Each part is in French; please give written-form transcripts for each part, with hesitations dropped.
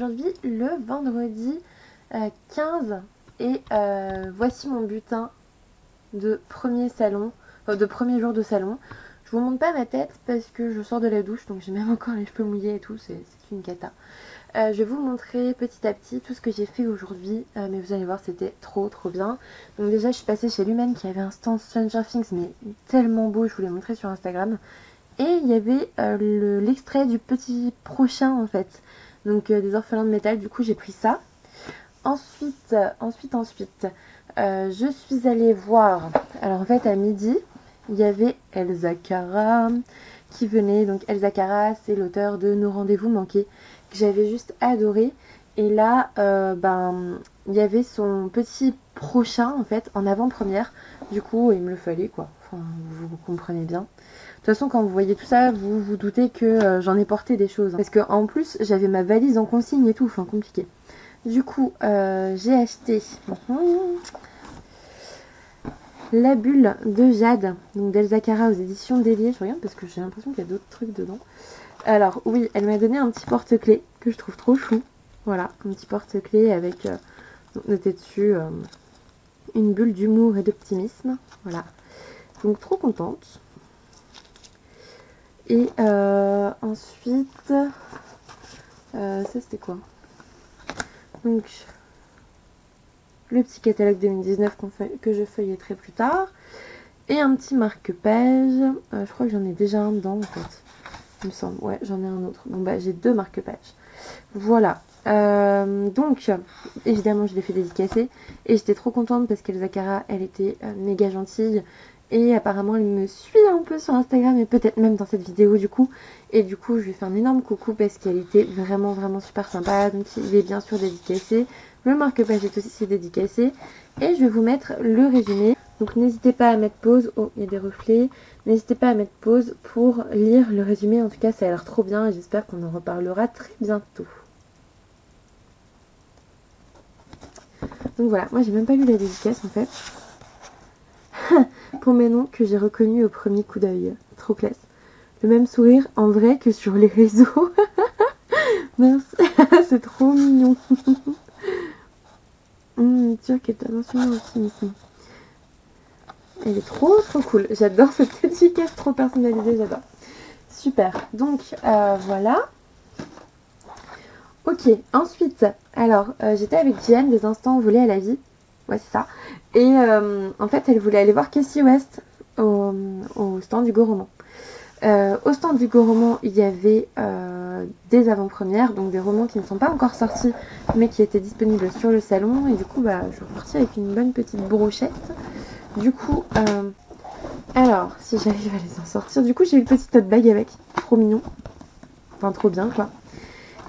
aujourd'hui le vendredi 15 et voici mon butin de premier salon, de premier jour de salon. Je vous montre pas ma tête parce que je sors de la douche, donc j'ai même encore les cheveux mouillés et tout, c'est une cata. Je vais vous montrer petit à petit tout ce que j'ai fait aujourd'hui, mais vous allez voir, c'était trop bien. Donc déjà, je suis passée chez Lumen qui avait un stand Stranger Things, mais tellement beau, je vous l'ai montré sur Instagram. Et il y avait l'extrait du petit prochain en fait, donc des orphelins de métal, du coup j'ai pris ça. Ensuite, je suis allée voir, alors en fait à midi, il y avait Elsa Cara qui venait. Donc Elsa Cara, c'est l'auteur de Nos rendez-vous manqués, que j'avais juste adoré. Et là, il y avait son petit prochain en fait, en avant-première. Du coup, il me le fallait quoi, enfin vous comprenez bien. De toute façon, quand vous voyez tout ça, vous vous doutez que j'en ai porté des choses. Parce que en plus, j'avais ma valise en consigne et tout, enfin compliqué. Du coup, j'ai acheté La Bulle de Jade, donc d'Elsa Cara aux éditions Déliées. Je regarde parce que j'ai l'impression qu'il y a d'autres trucs dedans. Alors oui, elle m'a donné un petit porte-clés que je trouve trop chou. Voilà, un petit porte-clés avec noté dessus une bulle d'humour et d'optimisme. Voilà, donc trop contente. Et ensuite, ça c'était quoi? Donc, le petit catalogue 2019 que je feuilleterai plus tard. Et un petit marque-page. Je crois que j'en ai déjà un dedans en fait. Il me semble. Ouais, j'en ai un autre. Bon bah j'ai deux marque-pages. Voilà. Donc, évidemment, je l'ai fait dédicacer. Et j'étais trop contente parce qu'Elsa Cara, elle était méga gentille. Et apparemment, elle me suit un peu sur Instagram et peut-être même dans cette vidéo du coup. Et du coup, je lui fais un énorme coucou parce qu'elle était vraiment super sympa. Donc, il est bien sûr dédicacé. Le marque-page est aussi dédicacé. Et je vais vous mettre le résumé. Donc, n'hésitez pas à mettre pause. Oh, il y a des reflets. N'hésitez pas à mettre pause pour lire le résumé. En tout cas, ça a l'air trop bien et j'espère qu'on en reparlera très bientôt. Donc voilà, moi j'ai même pas lu la dédicace en fait. Pour mes noms que j'ai reconnus au premier coup d'œil. Trop classe. Le même sourire en vrai que sur les réseaux. Merci, c'est trop mignon. Sûr qu'elle t'a mentionné optimisme. Elle est trop cool. J'adore cette dédicace trop personnalisée, j'adore. Super. Donc voilà. Ok, ensuite, alors j'étais avec Jeanne des instants volés à la vie. Ouais, c'est ça. Et en fait, elle voulait aller voir Cassie West au stand du Go-Roman. Au stand du Go-Roman, il y avait des avant-premières, donc des romans qui ne sont pas encore sortis, mais qui étaient disponibles sur le salon. Et du coup, je suis repartie avec une bonne petite brochette. Du coup, alors, si j'arrive à les en sortir, du coup, j'ai eu une petite tote bag avec. Trop mignon. Enfin, trop bien, quoi.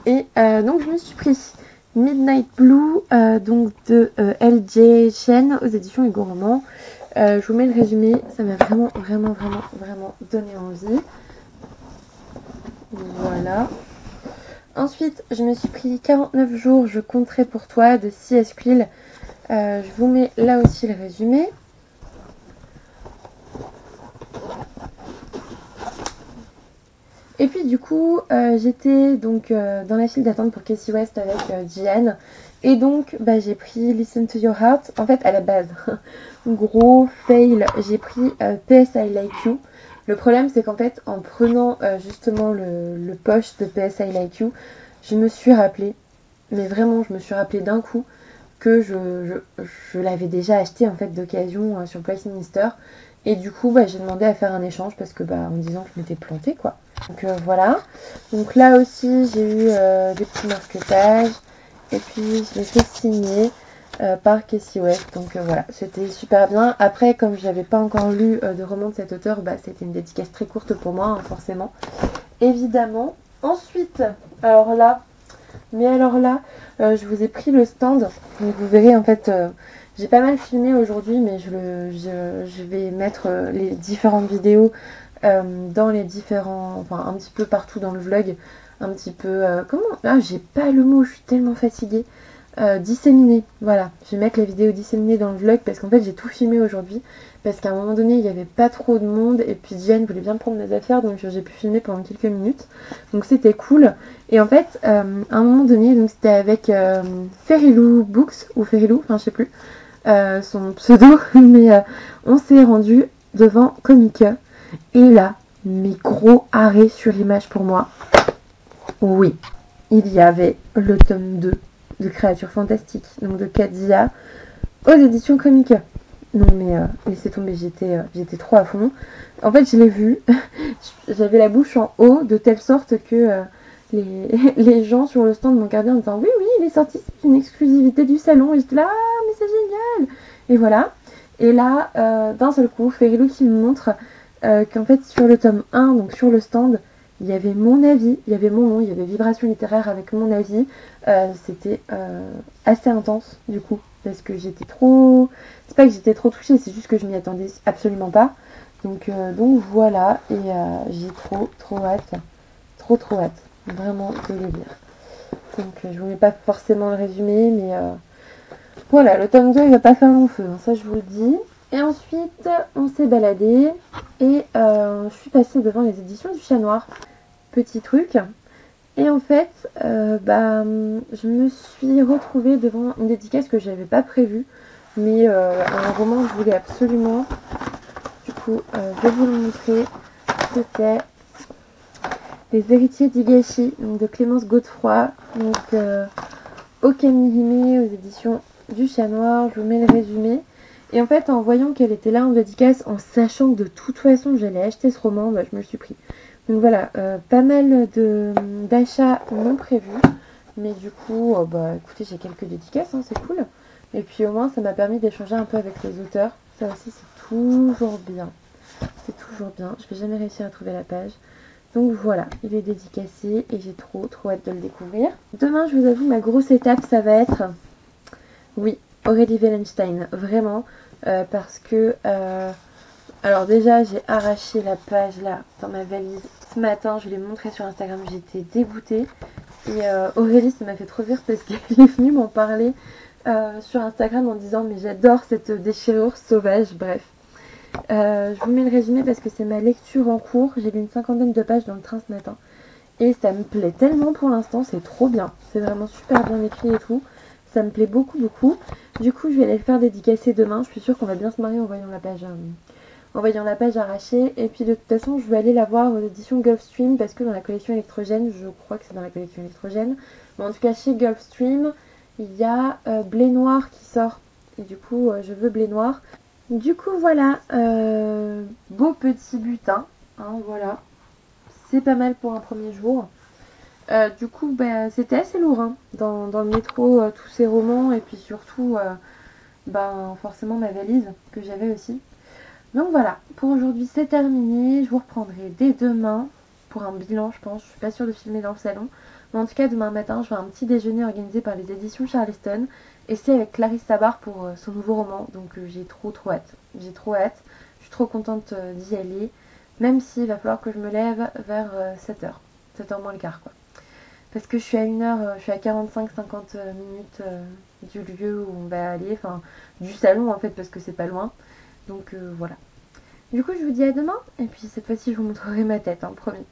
Et donc, je me suis pris Midnight Blue, donc de LJ Chen aux éditions Hugo Roman. Je vous mets le résumé, ça m'a vraiment donné envie. Voilà. Ensuite, je me suis pris 49 jours, je compterai pour toi de C.S. Quill. Je vous mets là aussi le résumé. Et puis du coup, j'étais donc dans la file d'attente pour Cassie West avec Jian. Et donc, j'ai pris Listen to Your Heart. En fait, à la base, gros fail, j'ai pris PS I Like You. Le problème, c'est qu'en fait, en prenant justement le poche de PS I Like You, je me suis rappelé, mais vraiment, je me suis rappelé d'un coup que je l'avais déjà acheté en fait d'occasion sur Place Minister. Et du coup, j'ai demandé à faire un échange parce que en disant que je m'étais plantée quoi. Donc voilà. Donc là aussi, j'ai eu des petits marque-pages. Et puis, je l'ai fait signer par Cassie West. Donc voilà, c'était super bien. Après, comme je n'avais pas encore lu de roman de cet auteur, c'était une dédicace très courte pour moi, hein, forcément. Évidemment. Ensuite, alors là, je vous ai pris le stand. Donc vous verrez en fait, j'ai pas mal filmé aujourd'hui, mais je vais mettre les différentes vidéos dans les différents, enfin un petit peu partout dans le vlog, un petit peu, j'ai pas le mot, je suis tellement fatiguée. disséminées. Voilà, je vais mettre les vidéos disséminées dans le vlog parce qu'en fait j'ai tout filmé aujourd'hui. Parce qu'à un moment donné il n'y avait pas trop de monde et puis Jen voulait bien prendre mes affaires donc j'ai pu filmer pendant quelques minutes. Donc c'était cool. Et en fait à un moment donné, donc c'était avec Ferilou Books ou Ferilou, enfin je sais plus son pseudo, mais on s'est rendu devant Comica et là, mes gros arrêts sur l'image pour moi. Oui, il y avait le tome 2 de Créatures Fantastiques, donc de Kadia, aux éditions Comica. Non mais laissez tomber, j'étais trop à fond. En fait, je l'ai vu, j'avais la bouche en haut, de telle sorte que les gens sur le stand m'ont regardé en disant oui, il est sorti, c'est une exclusivité du salon. Et j'étais là, ah, mais c'est génial. Et voilà. Et là, d'un seul coup, Ferilou qui me montre qu'en fait, sur le tome 1, donc sur le stand, il y avait mon avis, il y avait mon nom, il y avait Vibration littéraire avec mon avis. C'était assez intense, du coup, parce que j'étais trop... C'est pas que j'étais trop touchée, c'est juste que je m'y attendais absolument pas. Donc voilà, et j'ai trop hâte. Trop hâte, vraiment de le lire. Donc je vous mets pas forcément le résumé, mais voilà, le tome 2 il va pas faire long feu, hein, ça je vous le dis. Et ensuite on s'est baladé et je suis passée devant les éditions du Chat Noir. Petit truc. Et en fait, je me suis retrouvée devant une dédicace que j'avais pas prévue, mais un roman que je voulais absolument. Du coup, je vais vous le montrer. C'était Les Héritiers d'Higashi, donc de Clémence Godefroy, donc Okamihime aux éditions du Chat Noir. Je vous mets le résumé. Et en fait, en voyant qu'elle était là en dédicace, en sachant que de toute façon j'allais acheter ce roman, je me le suis pris. Donc voilà, pas mal d'achats non prévus. Mais du coup, écoutez, j'ai quelques dédicaces, hein, c'est cool. Et puis au moins, ça m'a permis d'échanger un peu avec les auteurs. Ça aussi, c'est toujours bien. C'est toujours bien. Je vais jamais réussir à trouver la page. Donc voilà, il est dédicacé et j'ai trop hâte de le découvrir. Demain, je vous avoue, ma grosse étape, ça va être... Oui, Aurélie Wellenstein, vraiment. Parce que... alors déjà, j'ai arraché la page là, dans ma valise. Ce matin, je l'ai montré sur Instagram, j'étais dégoûtée. Et Aurélie, ça m'a fait trop rire parce qu'elle est venue m'en parler sur Instagram en disant mais j'adore cette déchirure sauvage, bref. Je vous mets le résumé parce que c'est ma lecture en cours. J'ai lu une 50aine de pages dans le train ce matin. Et ça me plaît tellement pour l'instant, c'est trop bien. C'est vraiment super bien écrit et tout. Ça me plaît beaucoup. Du coup, je vais aller le faire dédicacer demain. Je suis sûre qu'on va bien se marier en voyant la page arrachée. Et puis de toute façon, je vais aller la voir aux éditions Gulfstream parce que dans la collection électrogène, je crois que c'est dans la collection électrogène, mais en tout cas chez Gulfstream, il y a Blé Noir qui sort. Et du coup, je veux Blé Noir. Du coup, voilà, beau petit butin, hein, voilà. C'est pas mal pour un premier jour. Du coup, c'était assez lourd, hein, dans le métro, tous ces romans, et puis surtout, forcément ma valise que j'avais aussi. Donc voilà, pour aujourd'hui c'est terminé. Je vous reprendrai dès demain pour un bilan, je pense. Je suis pas sûre de filmer dans le salon. Mais en tout cas, demain matin, je vais un petit déjeuner organisé par les éditions Charleston. Et c'est avec Clarisse Sabar pour son nouveau roman. Donc j'ai trop hâte. J'ai trop hâte. Je suis trop contente d'y aller. Même s'il va falloir que je me lève vers 7h. 7h moins le quart, quoi. Parce que je suis à 1h, je suis à 45-50 minutes du lieu où on va aller. Enfin, du salon en fait, parce que c'est pas loin. Donc voilà. Du coup, je vous dis à demain. Et puis cette fois-ci, je vous montrerai ma tête, hein, promis.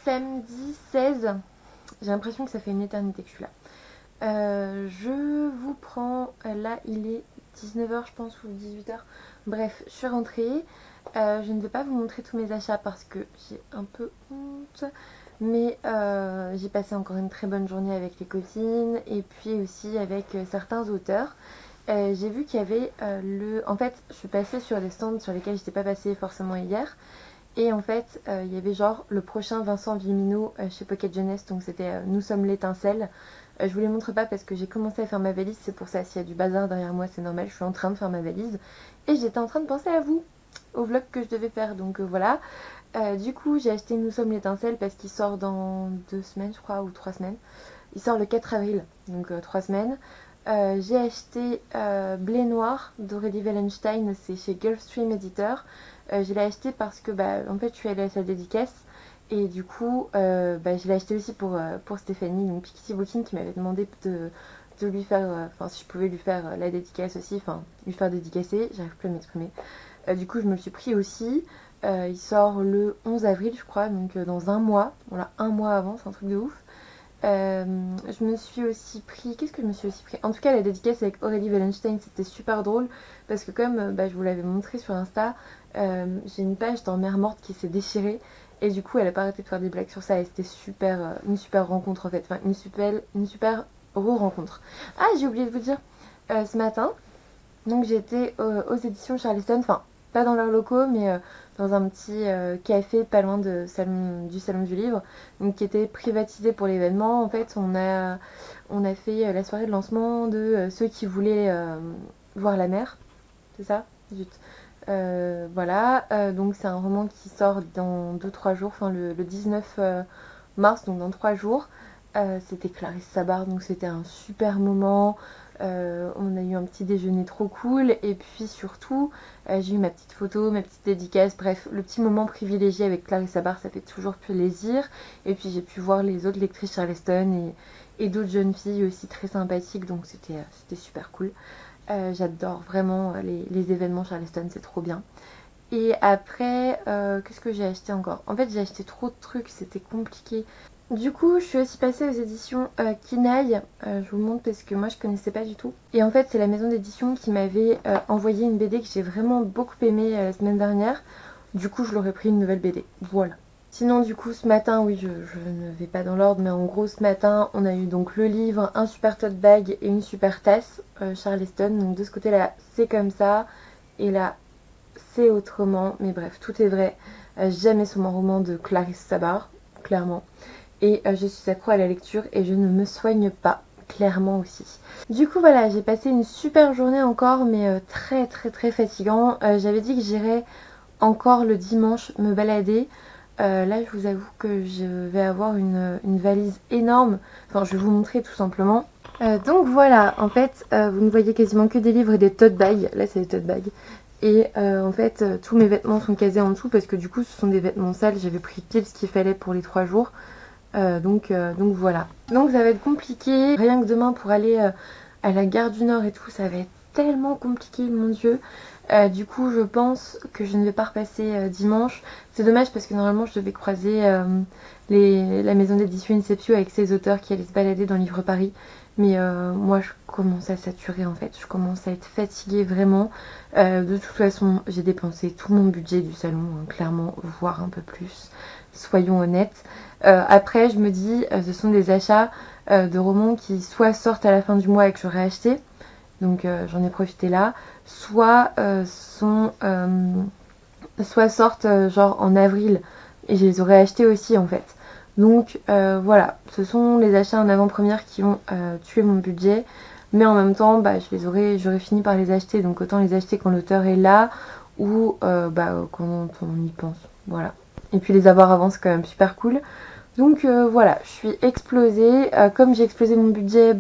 samedi 16. J'ai l'impression que ça fait une éternité que je suis là. Je vous prends, là il est 19h je pense ou 18h. Bref, je suis rentrée. Je ne vais pas vous montrer tous mes achats parce que j'ai un peu honte. Mais j'ai passé encore une très bonne journée avec les copines et puis aussi avec certains auteurs. J'ai vu qu'il y avait En fait, je suis passée sur des stands sur lesquels je n'étais pas passée forcément hier. Et en fait, il y avait genre le prochain Vincent Vimino chez Pocket Jeunesse, donc c'était Nous sommes l'étincelle. Je vous les montre pas parce que j'ai commencé à faire ma valise, c'est pour ça, s'il y a du bazar derrière moi, c'est normal, je suis en train de faire ma valise. Et j'étais en train de penser à vous, au vlog que je devais faire, donc voilà. Du coup, j'ai acheté Nous sommes l'étincelle parce qu'il sort dans 2 semaines, je crois, ou 3 semaines. Il sort le 4 avril, donc 3 semaines. J'ai acheté Blé Noir d'Aurélie Wellenstein, c'est chez Gulfstream Editor. Je l'ai acheté parce que en fait je suis allée à sa dédicace et du coup je l'ai acheté aussi pour Stéphanie, donc Piketty Booking, qui m'avait demandé de lui faire, enfin si je pouvais lui faire la dédicace aussi, enfin lui faire dédicacer, j'arrive plus à m'exprimer. Du coup je me le suis pris aussi. Il sort le 11 avril je crois, donc dans un mois, voilà, un mois avant, c'est un truc de ouf. Je me suis aussi pris... Qu'est-ce que je me suis aussi pris? En tout cas, la dédicace avec Aurélie Wellenstein, c'était super drôle. Parce que comme je vous l'avais montré sur Insta, j'ai une page dans Mère Morte qui s'est déchirée. Et du coup, elle a pas arrêté de faire des blagues sur ça. Et c'était super, une super rencontre en fait. Enfin, une super re-rencontre. Ah, j'ai oublié de vous dire. Ce matin, donc j'étais aux éditions Charleston. Enfin, pas dans leurs locaux, mais dans un petit café pas loin du salon du livre, donc qui était privatisé pour l'événement. En fait, on a fait la soirée de lancement de ceux qui voulaient voir la mer, c'est ça? Zut. Voilà, donc c'est un roman qui sort dans 2-3 jours, enfin le 19 mars, donc dans 3 jours. C'était Clarisse Sabard, donc c'était un super moment. On a eu un petit déjeuner trop cool et puis surtout j'ai eu ma petite photo, ma petite dédicace, bref, le petit moment privilégié avec Clarisse Sabard, ça fait toujours plaisir. Et puis j'ai pu voir les autres lectrices Charleston et d'autres jeunes filles aussi très sympathiques, donc c'était super cool. J'adore vraiment les événements Charleston, c'est trop bien. Et après, qu'est-ce que j'ai acheté encore? En fait, j'ai acheté trop de trucs, c'était compliqué. Du coup, je suis aussi passée aux éditions Kinaï. Je vous montre parce que moi je connaissais pas du tout. Et en fait, c'est la maison d'édition qui m'avait envoyé une BD que j'ai vraiment beaucoup aimée la semaine dernière. Du coup, je leur ai pris une nouvelle BD. Voilà. Sinon, du coup, ce matin, oui, je ne vais pas dans l'ordre, mais en gros, ce matin, on a eu donc le livre, un super tote bag et une super tasse Charleston. Donc de ce côté-là, c'est comme ça. Et là, c'est autrement. Mais bref, tout est vrai. Jamais sur mon roman de Clarisse Sabard, clairement. Et je suis accro à la lecture et je ne me soigne pas, clairement aussi. Du coup voilà, j'ai passé une super journée encore, mais très très très fatigant. J'avais dit que j'irais encore le dimanche me balader. Là je vous avoue que je vais avoir une valise énorme, enfin je vais vous montrer tout simplement. Donc voilà, en fait vous ne voyez quasiment que des livres et des tote bags. Là c'est des tote bags. Et en fait tous mes vêtements sont casés en dessous parce que du coup ce sont des vêtements sales. J'avais pris pile ce qu'il fallait pour les 3 jours. Donc voilà. Donc ça va être compliqué. Rien que demain pour aller à la gare du Nord et tout, ça va être tellement compliqué, mon Dieu. Du coup, je pense que je ne vais pas repasser dimanche. C'est dommage parce que normalement, je devais croiser la maison d'édition Inceptio avec ses auteurs qui allaient se balader dans Livre Paris. Mais moi, je commence à saturer en fait. Je commence à être fatiguée vraiment. De toute façon, j'ai dépensé tout mon budget du salon, hein, clairement, voire un peu plus. Soyons honnêtes. Après, je me dis, ce sont des achats de romans qui soit sortent à la fin du mois et que j'aurais acheté. Donc j'en ai profité là. Soit soit sortent genre en avril et je les aurais achetés aussi en fait. Donc voilà, ce sont les achats en avant-première qui ont tué mon budget, mais en même temps j'aurais fini par les acheter, donc autant les acheter quand l'auteur est là ou quand on y pense, voilà. Et puis les avoir avant c'est quand même super cool. Donc voilà, je suis explosée. Comme j'ai explosé mon budget,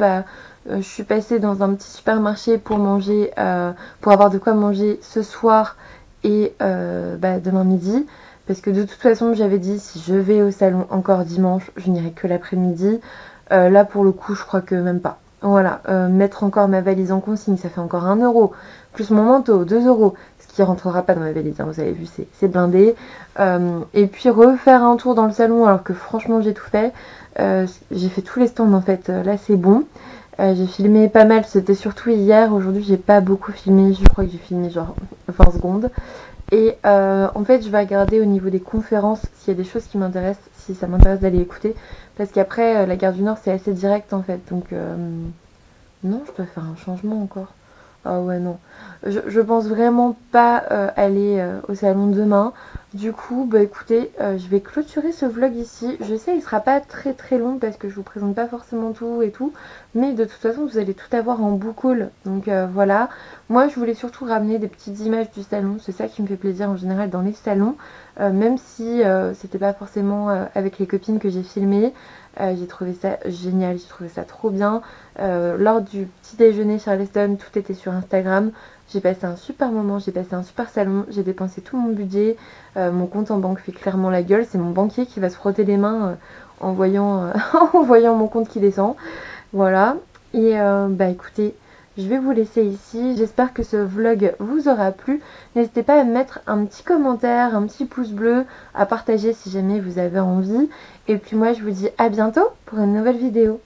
je suis passée dans un petit supermarché pour manger, pour avoir de quoi manger ce soir et demain midi. Parce que de toute façon, j'avais dit si je vais au salon encore dimanche, je n'irai que l'après-midi. Là pour le coup, je crois que même pas. Voilà, mettre encore ma valise en consigne, ça fait encore 1 euro. Plus mon manteau, 2 euros. Ce qui rentrera pas dans ma valise, hein, vous avez vu, c'est blindé. Et puis refaire un tour dans le salon alors que franchement j'ai tout fait. J'ai fait tous les stands en fait, là c'est bon. J'ai filmé pas mal, c'était surtout hier. Aujourd'hui j'ai pas beaucoup filmé, je crois que j'ai filmé genre 20 secondes. Et en fait je vais regarder au niveau des conférences s'il y a des choses qui m'intéressent, si ça m'intéresse d'aller écouter. Parce qu'après la gare du Nord c'est assez direct en fait, donc non, je dois faire un changement encore. Ah ouais, non. Je pense vraiment pas aller au salon demain. Du coup, bah écoutez, je vais clôturer ce vlog ici. Je sais, il sera pas très très long parce que je vous présente pas forcément tout et tout. Mais de toute façon, vous allez tout avoir en boucle. Donc voilà. Moi, je voulais surtout ramener des petites images du salon. C'est ça qui me fait plaisir en général dans les salons. Même si c'était pas forcément avec les copines que j'ai filmé. J'ai trouvé ça génial, j'ai trouvé ça trop bien. Lors du petit déjeuner Charleston, tout était sur Instagram. J'ai passé un super moment, j'ai passé un super salon, j'ai dépensé tout mon budget. Mon compte en banque fait clairement la gueule. C'est mon banquier qui va se frotter les mains en voyant, en voyant mon compte qui descend. Voilà. Et bah écoutez, je vais vous laisser ici. J'espère que ce vlog vous aura plu. N'hésitez pas à mettre un petit commentaire, un petit pouce bleu, à partager si jamais vous avez envie. Et puis moi je vous dis à bientôt pour une nouvelle vidéo.